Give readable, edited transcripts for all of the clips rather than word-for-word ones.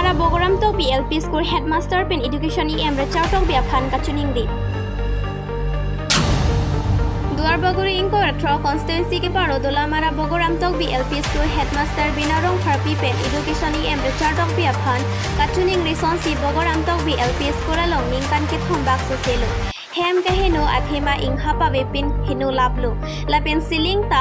Dolamara Bogoram Tokbi LP School Headmaster pen Education EM Richard Tokbi aphan kachoningri. Duar Baguri Inko Retro Constituency ke paro Dolamara Bogoram Tokbi LP School Headmaster Binarong Harpi pen Education EM Richard Tokbi aphan kachoningri sonsi Bogoram Tokbi LP School along ningkan ke thombak soselo. Hem kaheno athema inghapa wepin hino lablo lapen ceiling ta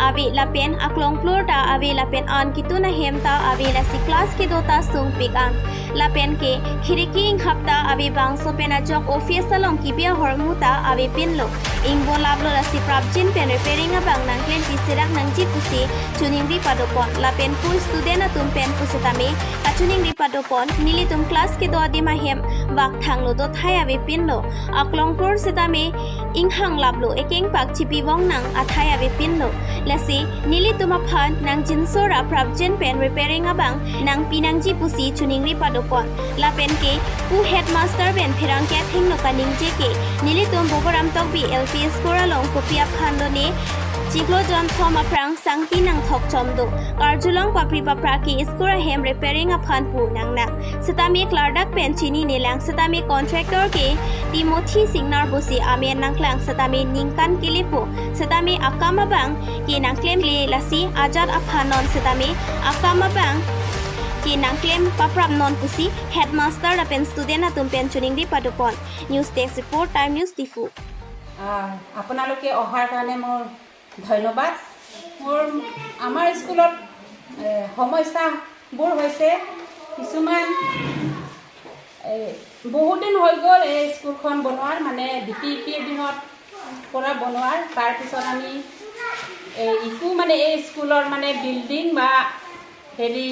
avi lapen aklong floor ta avi lapen an kituna hem ta avi la si class ki dota sung pikang lapen ke khiriki inghapta avi bang sopena jok office salong ki bia hormuta avi pinlo ingbo lablo la si prabjin pen repairing abang nangklen ki sirak nangji pusi chuningri padopon lapen full student atum pen pusutame kachuningri padopon nilitum class ki do adima hem bak thanglo do thai avi pinlo aklong Setame inghang lablo ekeng pak chipi wong nang athaya bepinlo lasi nili tumaphan nang jinsora prabjen pen repairing abang nang pinangji pusi chuningri padopon lapen ke pu headmaster ben phirang ke thingno kaning je ke nili tum Bogoram Tokbi LP School along kopia phandone Chiklo John Thoma Prang Sangti nang thok chomdo Karjulong papri papraki skura hem repairing aphan pu nang na Setami Clardak pen chini nelang setami contractor ke Timothy Signar busi amen nang klang setami ningkan kilipo setami akama bang ki nang claim le lasi ajat aphanon setami akama bang ki nang claim paprap non pusi headmaster apen student atum pen chuningri padopon news desk report time news tifu আপোনালোকে অহাৰ কাৰণে মোৰ ধন্যবাদ মোৰ আমাৰ স্কুলত সমস্যাবোৰ হৈছে কিছুমান বহুত দিন হৈ গ'ল এই স্কুলখন বনোৱাৰ মানে ডিপিপিৰ দিনত পৰা বনোৱাৰ তাৰ পিছত আমি ইকো মানে এই স্কুলৰ মানে বিল্ডিং বা হেৰি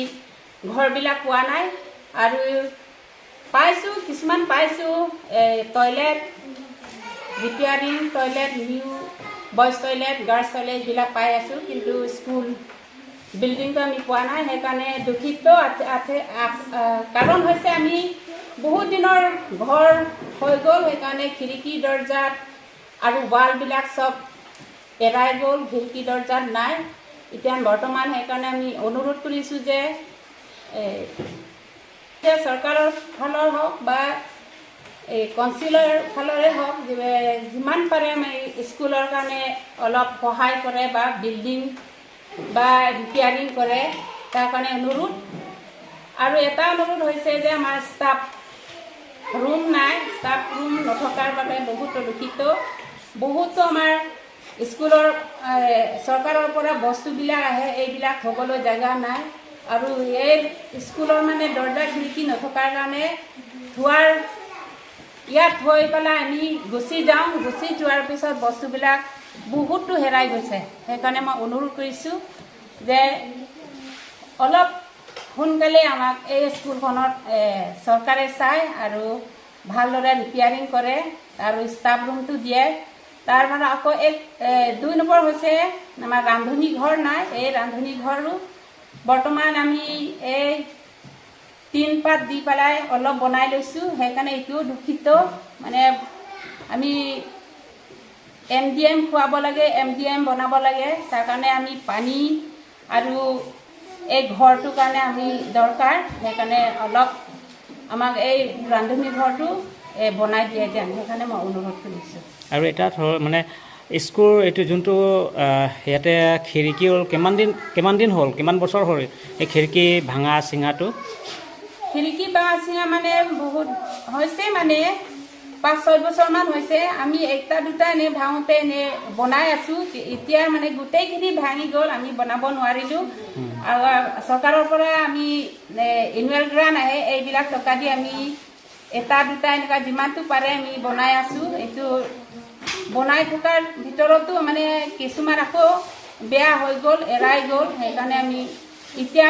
ঘৰবিলাক পোৱা নাই আৰু পাইছোঁ কিছুমান পাইছোঁ toilet repairing toilet new boys toilet girls toilet এইবিলাক পাই আছোঁ কিন্তু স্কুল বিল্ডিংটো আমি পোৱা নাই সেইকাৰণে দুখিত কাৰণ হৈছে আমি বহুত দিনৰ ঘৰ হৈ গ'ল সেইকাৰণে খিৰিকী দৰ্জাত আৰু ৱালবিলাক চব এৰাই গ'ল খিৰিকী দৰ্জাত নাই এতিয়া বৰ্তমান সেইকাৰণে আমি অনুৰোধ কৰিছোঁ যে চৰকাৰৰ ফালৰ হওক বা এই কাউন্সিলৰ ফালৰে হওক যিমান পাৰে আমি স্কুলৰ কাৰণে অলপ সহায় কৰে বা বিল্ডিং বা ৰিপেয়াৰিং কৰে তাৰ কাৰণে অনুৰোধ আৰু এটা অনুৰোধ হৈছে যে আমাৰ ষ্টাফ ৰুম নাই ষ্টাফ ৰুম নথকাৰ বাবে বহুতো দুখিত বহুতো আমাৰ স্কুলৰ চৰকাৰৰ পৰা বস্তুবিলাক আহে এইবিলাক থ'বলৈ জেগা নাই আৰু এই স্কুলৰ মানে দৰ্জা খিৰিকী নথকাৰ কাৰণে ধোৱাৰ ইয়াত থৈ পেলাই আমি গুচি যাওঁ গুচি যোৱাৰ পিছত বস্তুবিলাক বহুতো হেৰাই গৈছে সেইকাৰণে মই অনুৰোধ কৰিছোঁ যে অলপ সোনকালে আমাক এই স্কুলখনত চৰকাৰে চাই আৰু ভালদৰে ৰিপেয়াৰিং কৰে আৰু ষ্টাফ ৰুমটো দিয়ে তাৰ পৰা আকৌ এক 2 নম্বৰ হৈছে আমাৰ ৰান্ধনী ঘৰ নাই এই ৰান্ধনী ঘৰো বৰ্তমান আমি এই 3 পাত দি পেলাই অলপ বনাই লৈছোঁ সেইকাৰণে এইটোও দুখিত মানে আমি MDM খুৱাব লাগে MDM বনাব লাগে তাৰ কাৰণে আমি পানী আৰু এই ঘৰটোৰ কাৰণে আমি দৰকাৰ সেইকাৰণে অলপ আমাক এই ৰান্ধনী ঘৰটো বনাই দিয়ে যেন সেইকাৰণে মই অনুৰোধ কৰিছোঁ আৰু এটা মানে স্কুল এইটো যোনটো ইয়াতে খিৰিকী হ'ল কিমান দিন হ'ল কিমান বছৰ হ'ল এই খিৰিকী ভাঙা চিঙাটো খিৰিকী ভাঙা চিঙা মানে বহুত হৈছে মানে 5-6 বছৰমান হৈছে আমি একটা দুটা এনে ভাঙোতে এনে বনাই আছোঁ এতিয়া মানে গোটেইখিনি ভাঙি গ'ল আমি বনাব নোৱাৰিলোঁ আৰু চৰকাৰৰ পৰা আমি এনুৱেল গ্ৰাণ্ট আহে এইবিলাক টকা দি আমি এটা দুটা এনেকুৱা যিমানটো পাৰে আমি বনাই আছোঁ এইটো বনাই থকাৰ ভিতৰতো মানে কিছুমান আকৌ বেয়া হৈ গ'ল এৰাই গ'ল সেইকাৰণে আমি এতিয়া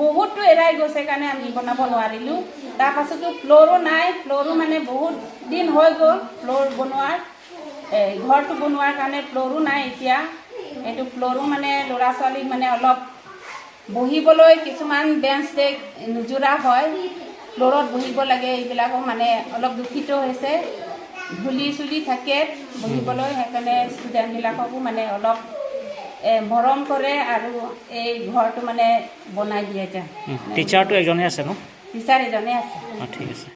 বহুতো এৰাই গৈছে কাৰণে আমি বনাব নোৱাৰিলোঁ তাৰপাছতো ফ্ল'ৰো নাই ফ্ল'ৰো মানে বহুত দিন হৈ গ'ল ফ্ল'ৰ বনোৱাৰ ঘৰটো বনোৱাৰ কাৰণে ফ্ল'ৰো নাই এতিয়া এইটো ফ্ল'ৰো মানে ল'ৰা ছোৱালীক মানে অলপ বহিবলৈ কিছুমান বেঞ্চ ডেস্ক নোজোৰা হয় ফ্ল'ৰত বহিব লাগে এইবিলাকো মানে অলপ দুখিত হৈছে ধূলি চুলি থাকে বহিবলৈ সেইকাৰণে ষ্টুডেণ্টবিলাককো মানে অলপ মৰম কৰে আৰু এই ঘৰটো মানে বনাই দিয়ে যায় টিচাৰটো এজনে আছে ন টিচাৰ এজনে আছে। ঠিক আছে।